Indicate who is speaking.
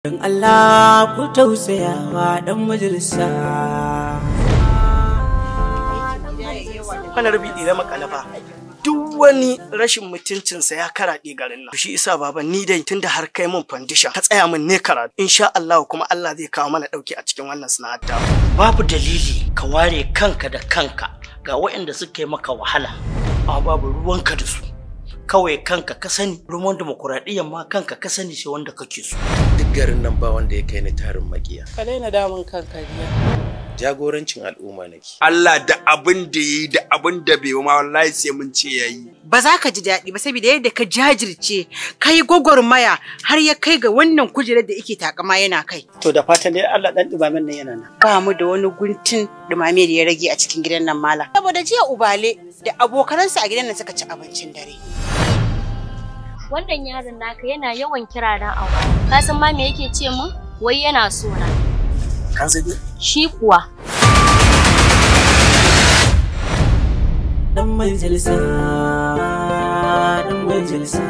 Speaker 1: Dan Allah ku tausayawa dan majalisa.
Speaker 2: Kana rabi da makalafa. Duk wani rashin mutuncinsa ya karaɗe garin nan. Shi isa baba ni dai tunda har kai mun foundation ka tsaya min ne karatu. Insha Allah kuma Allah zai kawo mana dauki a cikin wannan sana'ar ta.
Speaker 3: Babu dalili ka ware kanka da kanka ga waɗanda suka yi maka wahala. Amma babu ruwanka da su. Kawai kanka ka sani, ruwan demokuraɗiyyar ma kanka ka sani sai wanda kake so.
Speaker 4: Duk garin nan ba wanda ya kai ni tarin makiya.
Speaker 1: Ka daina damun kanka riya.
Speaker 4: Jagorancin al'umma nake.
Speaker 5: Allah da abin da yayi da abin da bai ma wallahi sai mun ce yayi.
Speaker 6: Ba za ka ji daɗi ba saboda yadda ka jajirce, kai gwagwarmaya har ya kai ga wannan kujerar da yake takama yana kai.
Speaker 2: To da fatan dai Allah dan dumamen nan yana nan.
Speaker 6: Ba mu da wani guntun dumame da ya rage a cikin gidan nan mala. Saboda jiya ubale da abokanansa a gidan nan suka ci abincin dare.
Speaker 7: Wannan yaron naka yana yawan kira na a waya. Ka san ma me yake ce min? Wai yana so na.
Speaker 2: Kan sai
Speaker 7: Shi kuwa.
Speaker 1: Dan majalisa, dan majalisa.